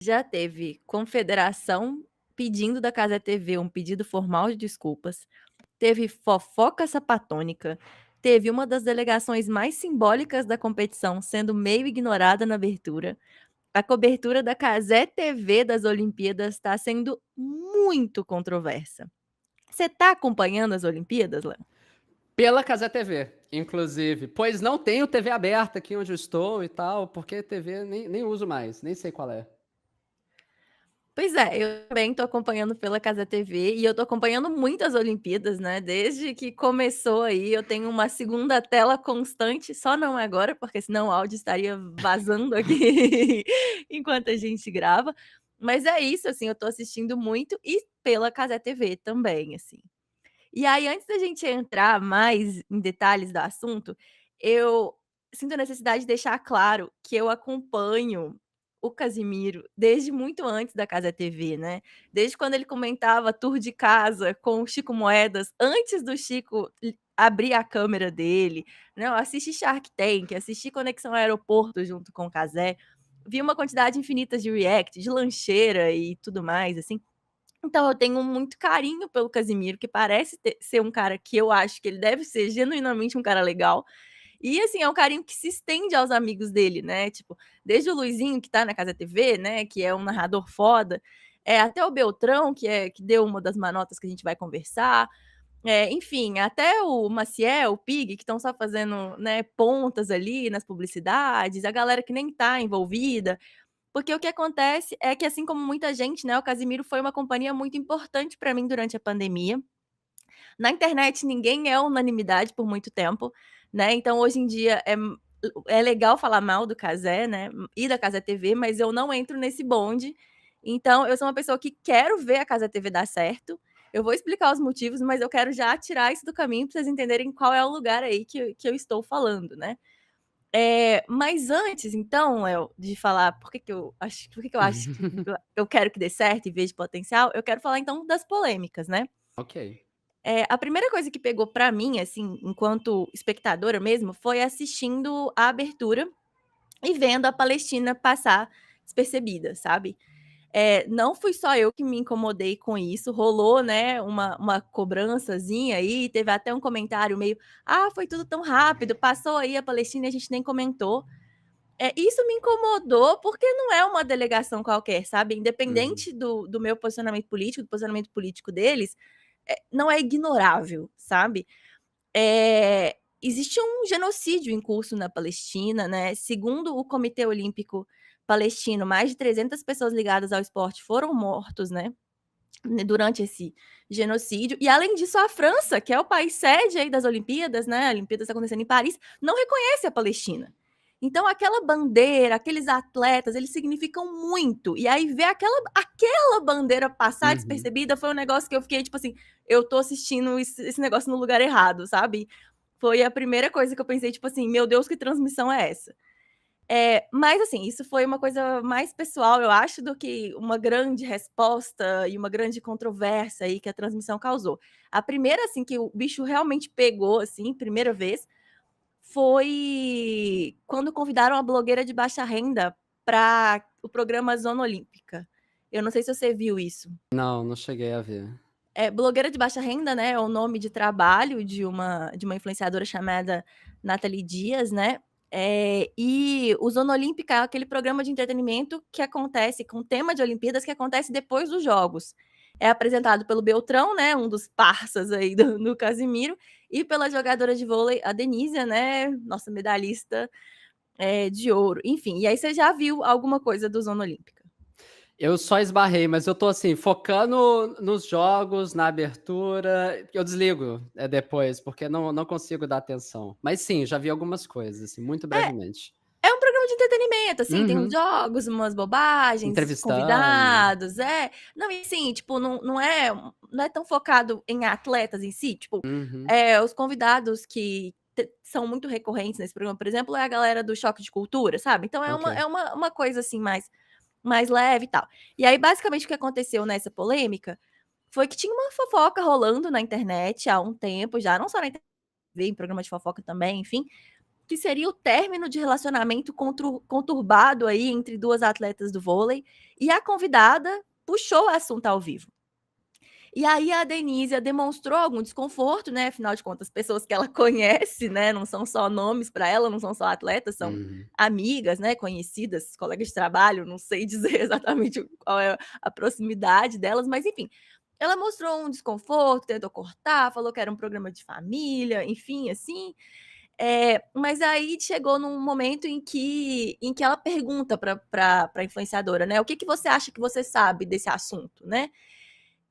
Já teve confederação pedindo da Cazé TV um pedido formal de desculpas, teve fofoca sapatônica, teve uma das delegações mais simbólicas da competição sendo meio ignorada na abertura. A cobertura da Cazé TV das Olimpíadas está sendo muito controversa. Você tá acompanhando as Olimpíadas, Léo? Pela Cazé TV, inclusive. Pois não tenho TV aberta aqui onde eu estou e tal, porque TV nem uso mais, nem sei qual é. Pois é, eu também tô acompanhando pela Cazé TV e eu tô acompanhando muito as Olimpíadas, né, desde que começou aí, eu tenho uma segunda tela constante, só não agora, porque senão o áudio estaria vazando aqui enquanto a gente grava. Mas é isso, assim, eu tô assistindo muito e pela Cazé TV também, assim. E aí, antes da gente entrar mais em detalhes do assunto, eu sinto a necessidade de deixar claro que eu acompanho o Casimiro desde muito antes da Casa TV, né. Desde quando ele comentava tour de casa com o Chico Moedas, antes do Chico abrir a câmera dele, né. Eu assisti Shark Tank, assisti Conexão Aeroporto junto com o Cazé, vi uma quantidade infinita de react, de lancheira e tudo mais, assim. Então eu tenho muito carinho pelo Casimiro, que parece ser um cara que eu acho que ele deve ser genuinamente um cara legal. E, assim, é um carinho que se estende aos amigos dele, né, tipo, desde o Luizinho, que tá na Casa TV, né, que é um narrador foda, até o Beltrão, que deu uma das manotas que a gente vai conversar, enfim, até o Maciel, o Pig, que estão só fazendo, né, pontas ali nas publicidades, a galera que nem tá envolvida. Porque o que acontece é que, assim como muita gente, né, o Casimiro foi uma companhia muito importante para mim durante a pandemia. Na internet ninguém é unanimidade por muito tempo, né, então hoje em dia é legal falar mal do Cazé, né, e da Cazé TV, mas eu não entro nesse bonde. Então eu sou uma pessoa que quero ver a Cazé TV dar certo, eu vou explicar os motivos, mas eu quero já tirar isso do caminho para vocês entenderem qual é o lugar aí que eu estou falando, né. Mas antes então, Léo, de falar por que que eu acho que eu quero que dê certo e vejo potencial, eu quero falar então das polêmicas, né. Ok. A primeira coisa que pegou pra mim, assim, enquanto espectadora mesmo, foi assistindo a abertura e vendo a Palestina passar despercebida, sabe. Não fui só eu que me incomodei com isso, rolou, né, uma cobrançazinha aí, teve até um comentário meio: "Ah, foi tudo tão rápido, passou aí a Palestina e a gente nem comentou". Isso me incomodou, porque não é uma delegação qualquer, sabe, Uhum. independente do meu posicionamento político, do posicionamento político deles, não é ignorável, sabe. Existe um genocídio em curso na Palestina, né, segundo o Comitê Olímpico Palestino, mais de 300 pessoas ligadas ao esporte foram mortos, né, durante esse genocídio. E além disso, a França, que é o país sede aí das Olimpíadas, né, a Olimpíada está acontecendo em Paris, não reconhece a Palestina. Então aquela bandeira, aqueles atletas, eles significam muito. E aí ver aquela bandeira passar Uhum. despercebida foi um negócio que eu fiquei tipo assim: "Eu tô assistindo esse negócio no lugar errado", sabe. Foi a primeira coisa que eu pensei, tipo assim: "Meu Deus, que transmissão é essa?". Mas assim, isso foi uma coisa mais pessoal, eu acho, do que uma grande resposta e uma grande controvérsia aí que a transmissão causou. A primeira, assim, que o bicho realmente pegou, assim, primeira vez, foi quando convidaram a blogueira de baixa renda para o programa Zona Olímpica. Eu não sei se você viu isso. Não, não cheguei a ver. Blogueira de baixa renda, né, é o nome de trabalho de uma influenciadora chamada Nathalie Dias, né, e o Zona Olímpica é aquele programa de entretenimento que acontece com tema de Olimpíadas, que acontece depois dos jogos. É apresentado pelo Beltrão, né, um dos parças aí do Casimiro, e pela jogadora de vôlei, a Denísia, né, nossa medalhista, de ouro, enfim. E aí você já viu alguma coisa do Zona Olímpica? Eu só esbarrei, mas eu tô, assim, focando nos jogos, na abertura, eu desligo, depois, porque não consigo dar atenção. Mas sim, já vi algumas coisas, assim, muito É. brevemente. É um programa de entretenimento, assim, tem uns Uhum. jogos, umas bobagens, Entrevistando. convidados, não, e assim, tipo, não é tão focado em atletas em si, tipo, Uhum. os convidados que são muito recorrentes nesse programa, por exemplo, é a galera do Choque de Cultura, sabe, então é Ok. uma coisa, assim, mais leve e tal. E aí, basicamente, o que aconteceu nessa polêmica, foi que tinha uma fofoca rolando na internet há um tempo já, não só na internet, em programa de fofoca também, enfim, que seria o término de relacionamento conturbado aí entre duas atletas do vôlei, e a convidada puxou o assunto ao vivo. E aí a Denise demonstrou algum desconforto, né, afinal de contas, pessoas que ela conhece, né, não são só nomes para ela, não são só atletas, são Uhum. amigas, né, conhecidas, colegas de trabalho, não sei dizer exatamente qual é a proximidade delas, mas enfim. Ela mostrou um desconforto, tentou cortar, falou que era um programa de família, enfim, assim. Mas aí chegou num momento em que ela pergunta para influenciadora, né: "O que que você acha que você sabe desse assunto?", né.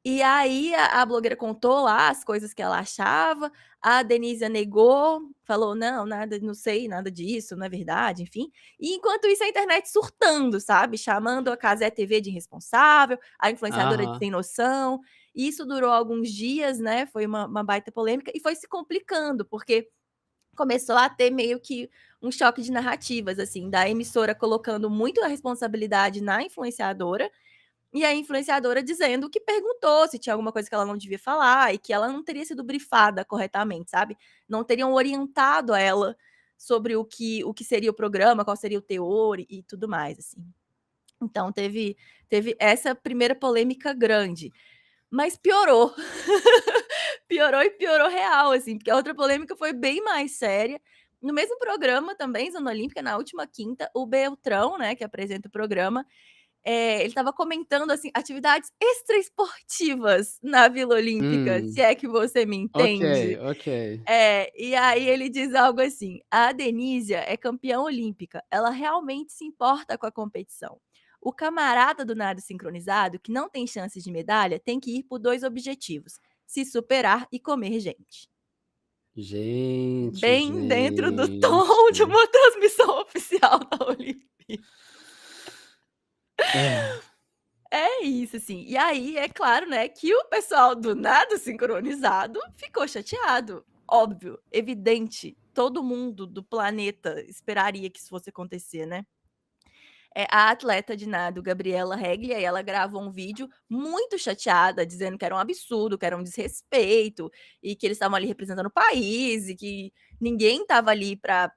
E aí a blogueira contou lá as coisas que ela achava, a Denise negou, falou: "Não, nada, não sei nada disso, não é verdade", enfim. E enquanto isso a internet surtando, sabe, chamando a Cazé TV de irresponsável, a influenciadora de Aham. sem noção. E isso durou alguns dias, né, foi uma baita polêmica e foi se complicando, porque começou a ter meio que um choque de narrativas, assim, da emissora colocando muito a responsabilidade na influenciadora, e a influenciadora dizendo que perguntou se tinha alguma coisa que ela não devia falar e que ela não teria sido brifada corretamente, sabe. Não teriam orientado ela sobre o que seria o programa, qual seria o teor e tudo mais, assim. Então teve essa primeira polêmica grande, mas piorou. Piorou e piorou real, assim, porque a outra polêmica foi bem mais séria. No mesmo programa também, Zona Olímpica, na última quinta, o Beltrão, né, que apresenta o programa, ele estava comentando, assim, atividades extraesportivas na Vila Olímpica, se Hum. é que você me Ok, entende. ok. E aí ele diz algo assim: "A Denísia é campeã olímpica, ela realmente se importa com a competição. O camarada do nado sincronizado, que não tem chances de medalha, tem que ir por 2 objetivos: se superar e comer gente". Gente, Bem dentro do tom de gente. uma transmissão oficial da Olimpíada. É. É isso, assim. E aí, é claro, né, que o pessoal do nado sincronizado ficou chateado. Óbvio, evidente, todo mundo do planeta esperaria que isso fosse acontecer, né. A atleta de nado Gabriela Regli, aí ela gravou um vídeo muito chateada, dizendo que era um absurdo, que era um desrespeito, e que eles estavam ali representando o país, e que ninguém estava ali para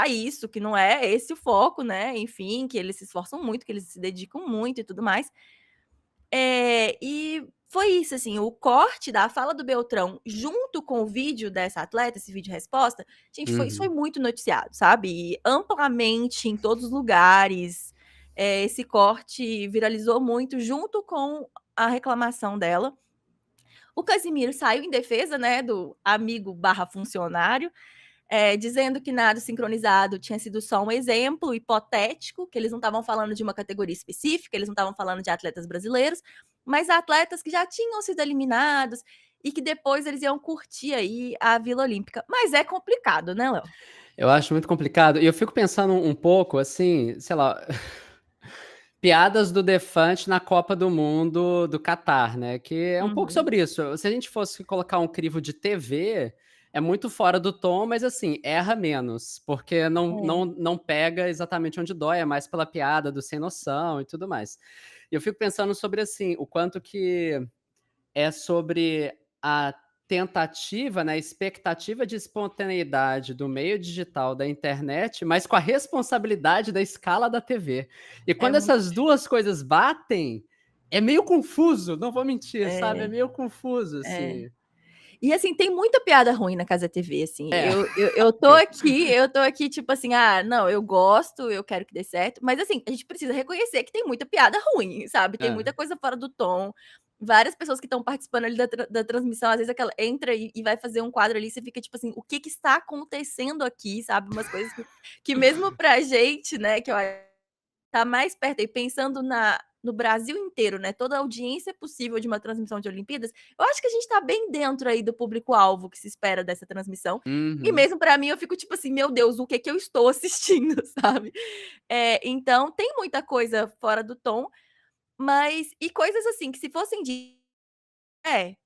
isso, que não é esse o foco, né, enfim, que eles se esforçam muito, que eles se dedicam muito e tudo mais. E foi isso, assim, o corte da fala do Beltrão junto com o vídeo dessa atleta, esse vídeo resposta, gente, isso foi Uhum. muito noticiado, sabe, e amplamente em todos os lugares, esse corte viralizou muito junto com a reclamação dela. O Casimiro saiu em defesa, né, do amigo barra funcionário, dizendo que nado sincronizado tinha sido só um exemplo hipotético, que eles não estavam falando de uma categoria específica, eles não estavam falando de atletas brasileiros, mas atletas que já tinham sido eliminados e que depois eles iam curtir aí a Vila Olímpica. Mas é complicado, né, Léo? Eu acho muito complicado e eu fico pensando um pouco, assim, sei lá, piadas do Defante na Copa do Mundo do Catar, né, que é um pouco Uhum. sobre isso. Se a gente fosse colocar um crivo de TV, é muito fora do tom, mas assim, erra menos, porque É. não pega exatamente onde dói, é mais pela piada do sem noção e tudo mais. E eu fico pensando sobre, assim, o quanto que é sobre a tentativa, né, expectativa de espontaneidade do meio digital da internet, mas com a responsabilidade da escala da TV. E É quando muito essas 2 coisas batem, é meio confuso, não vou mentir, sabe, é é, meio confuso, é. assim. E assim, tem muita piada ruim na Casa TV, assim, É. eu tô aqui, tipo assim: "Ah, não, eu gosto, eu quero que dê certo", mas assim, a gente precisa reconhecer que tem muita piada ruim, sabe, tem É. muita coisa fora do tom, várias pessoas que estão participando ali da transmissão, às vezes aquela entra e vai fazer um quadro ali, você fica tipo assim: "O que que está acontecendo aqui?", sabe, umas coisas que mesmo pra gente, né, que eu tá mais perto aí, pensando no Brasil inteiro, né, toda a audiência possível de uma transmissão de Olimpíadas, eu acho que a gente tá bem dentro aí do público-alvo que se espera dessa transmissão, e Uhum. mesmo pra mim eu fico tipo assim: "Meu Deus, o que que eu estou assistindo?", sabe. Então tem muita coisa fora do tom, mas e coisas assim que se fossem é.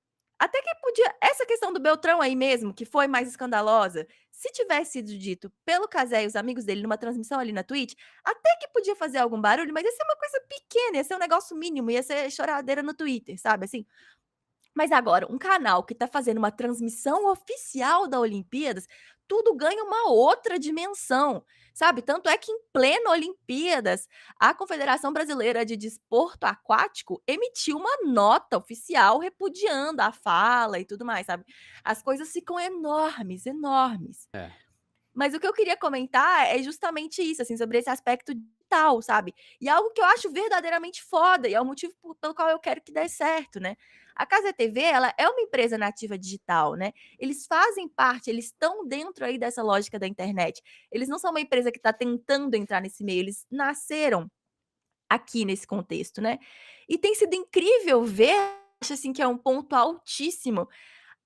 Até que podia essa questão do Beltrão aí mesmo, que foi mais escandalosa, se tivesse sido dito pelo Cazé e os amigos dele numa transmissão ali na Twitch, até que podia fazer algum barulho, mas ia ser uma coisa pequena, ia ser um negócio mínimo, ia ser choradeira no Twitter, sabe, assim. Mas agora, um canal que está fazendo uma transmissão oficial da Olimpíadas, tudo ganha uma outra dimensão, sabe. Tanto é que em plena Olimpíadas, a Confederação Brasileira de Desporto Aquático emitiu uma nota oficial repudiando a fala e tudo mais, sabe. As coisas ficam enormes, enormes. É. Mas o que eu queria comentar é justamente isso, assim, sobre esse aspecto digital, sabe. E algo que eu acho verdadeiramente foda, e é o motivo pelo qual eu quero que dê certo, né. A Casa TV, ela é uma empresa nativa digital, né. Eles fazem parte, eles estão dentro aí dessa lógica da internet. Eles não são uma empresa que está tentando entrar nesse meio, eles nasceram aqui nesse contexto, né. E tem sido incrível ver, acho assim que é um ponto altíssimo,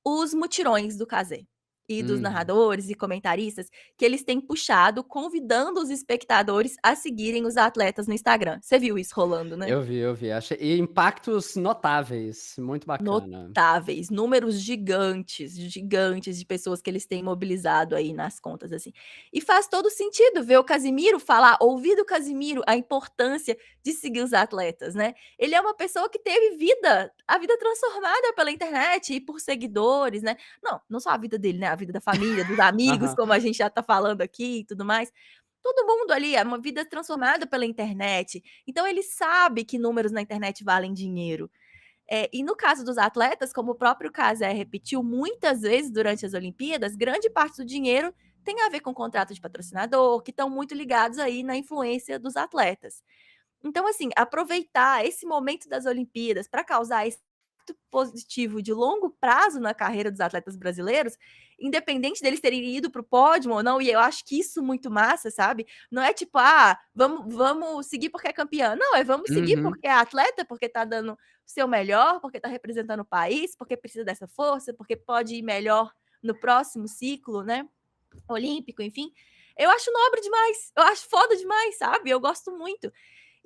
os mutirões do Cazé, e dos Uhum. narradores e comentaristas, que eles têm puxado, convidando os espectadores a seguirem os atletas no Instagram. Você viu isso rolando, né? Eu vi, achei e impactos notáveis, muito bacana. Notáveis, números gigantes, gigantes de pessoas que eles têm mobilizado aí nas contas, assim. E faz todo sentido ver o Casimiro falar, ouvir do Casimiro a importância de seguir os atletas, né. Ele é uma pessoa que teve vida, a vida transformada pela internet e por seguidores, né. Não só a vida dele, né, a vida da família, dos amigos, Aham. como a gente já tá falando aqui e tudo mais. Todo mundo ali, é uma vida transformada pela internet. Então ele sabe que números na internet valem dinheiro. E no caso dos atletas, como o próprio Casé repetiu muitas vezes durante as Olimpíadas, grande parte do dinheiro tem a ver com contrato de patrocinador, que estão muito ligados aí na influência dos atletas. Então, assim, aproveitar esse momento das Olimpíadas para causar esse impacto positivo de longo prazo na carreira dos atletas brasileiros, independente deles terem ido para o pódio ou não, e eu acho que isso muito massa, sabe? Não é tipo, ah, vamos seguir porque é campeã. Não, é vamos seguir Uhum. porque é atleta, porque tá dando o seu melhor, porque tá representando o país, porque precisa dessa força, porque pode ir melhor no próximo ciclo, né? Olímpico, enfim. Eu acho nobre demais, eu acho foda demais, sabe? Eu gosto muito.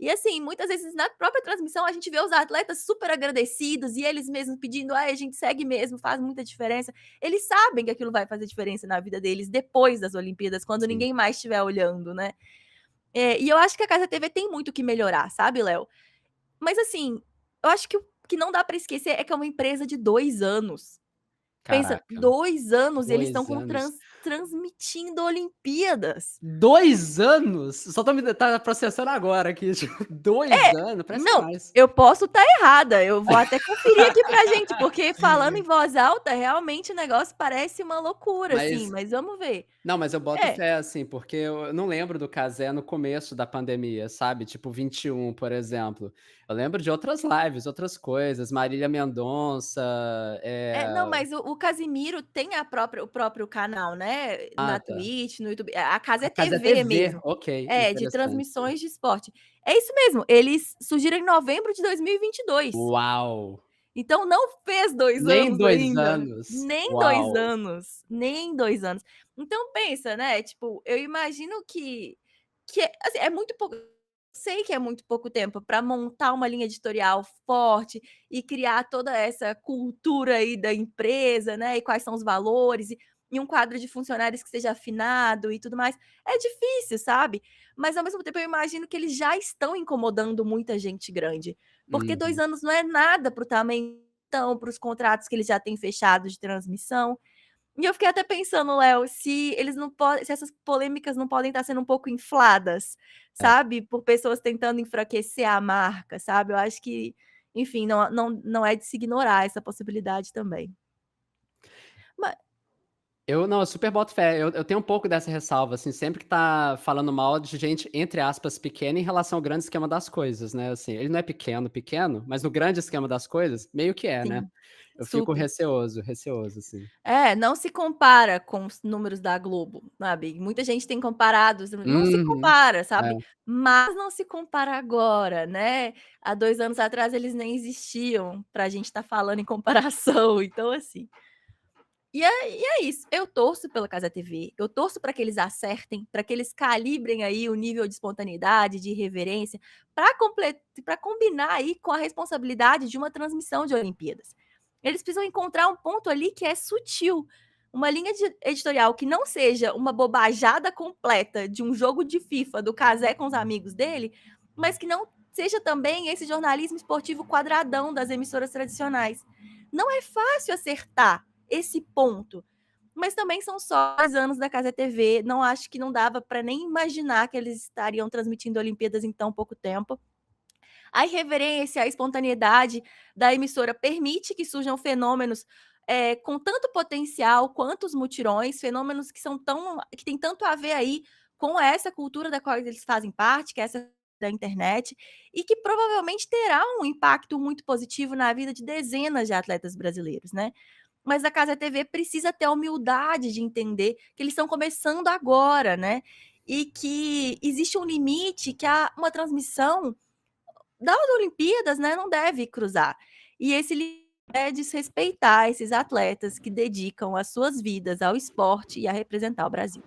E assim, muitas vezes na própria transmissão a gente vê os atletas super agradecidos e eles mesmos pedindo: "Ai, a gente segue mesmo, faz muita diferença". Eles sabem que aquilo vai fazer diferença na vida deles depois das Olimpíadas, quando Sim. ninguém mais estiver olhando, né. E eu acho que a Casa TV tem muito o que melhorar, sabe, Léo. Mas assim, eu acho que o que não dá pra esquecer é que é uma empresa de 2 anos. Pensa, Caraca, 2 anos eles estão 2 com anos. transmitindo Olimpíadas. 2 anos? Só tô me tá processando agora aqui, tipo, 2 anos, parece Não, mais. eu posso estar errada, eu vou até conferir aqui pra gente, porque falando em voz alta, realmente o negócio parece uma loucura, assim, Mas mas vamos ver. não, mas eu boto É, fé, assim, porque eu não lembro do Cazé no começo da pandemia, sabe, tipo 21, por exemplo. Eu lembro de outras lives, outras coisas, Marília Mendonça, não, mas o Casimiro tem a própria o próprio canal, né, ah, na tá. Twitch, no YouTube, a casa é A Cazé TV TV, mesmo. ok, De interessante. transmissões de esporte. É isso mesmo, eles surgiram em novembro de 2022. Uau! Então não fez 2 Nem anos 2 ainda, anos. nem 2 Uau! anos, nem 2 anos. Então pensa, né, tipo, eu imagino que assim, é muito pouco, sei que é muito pouco tempo para montar uma linha editorial forte e criar toda essa cultura aí da empresa, né, e quais são os valores, e um quadro de funcionários que seja afinado e tudo mais. É difícil, sabe. Mas ao mesmo tempo eu imagino que eles já estão incomodando muita gente grande. Porque 2 Uhum. anos não é nada para o tamanho, então, para os contratos que eles já têm fechado de transmissão. E eu fiquei até pensando, Léo, se eles não podem, se essas polêmicas não podem estar sendo um pouco infladas, É. sabe, por pessoas tentando enfraquecer a marca, sabe. Eu acho que, enfim, não é de se ignorar essa possibilidade também. Ma Eu não, eu super boto fé. Eu tenho um pouco dessa ressalva, assim, sempre que tá falando mal de gente, entre aspas, pequena em relação ao grande esquema das coisas, né, assim, ele não é pequeno, pequeno, mas no grande esquema das coisas, meio que é, né. sim, Eu fico super. receoso, receoso, assim. Não se compara com os números da Globo, sabe. Muita gente tem comparado, não se Uhum. compara, É. sabe. Mas não se compara agora, né. Há 2 anos atrás eles nem existiam pra gente estar falando em comparação, então assim. E é isso, eu torço pela Casa TV, eu torço para que eles acertem, para que eles calibrem aí o nível de espontaneidade, de irreverência, para combinar aí com a responsabilidade de uma transmissão de Olimpíadas. Eles precisam encontrar um ponto ali que é sutil, uma linha de editorial que não seja uma bobajada completa de um jogo de FIFA do Cazé com os amigos dele, mas que não seja também esse jornalismo esportivo quadradão das emissoras tradicionais. Não é fácil acertar esse ponto, mas também são só 2 anos da Casa TV, não acho que não dava para nem imaginar que eles estariam transmitindo Olimpíadas em tão pouco tempo. A irreverência, a espontaneidade da emissora permite que surjam fenômenos, com tanto potencial quanto os mutirões, fenômenos que têm tanto a ver aí com essa cultura da qual eles fazem parte, que é essa da internet, e que provavelmente terá um impacto muito positivo na vida de dezenas de atletas brasileiros, né. Mas a Casa TV precisa ter a humildade de entender que eles estão começando agora, né, e que existe um limite que uma transmissão das Olimpíadas, né, não deve cruzar. E esse limite é desrespeitar esses atletas que dedicam as suas vidas ao esporte e a representar o Brasil.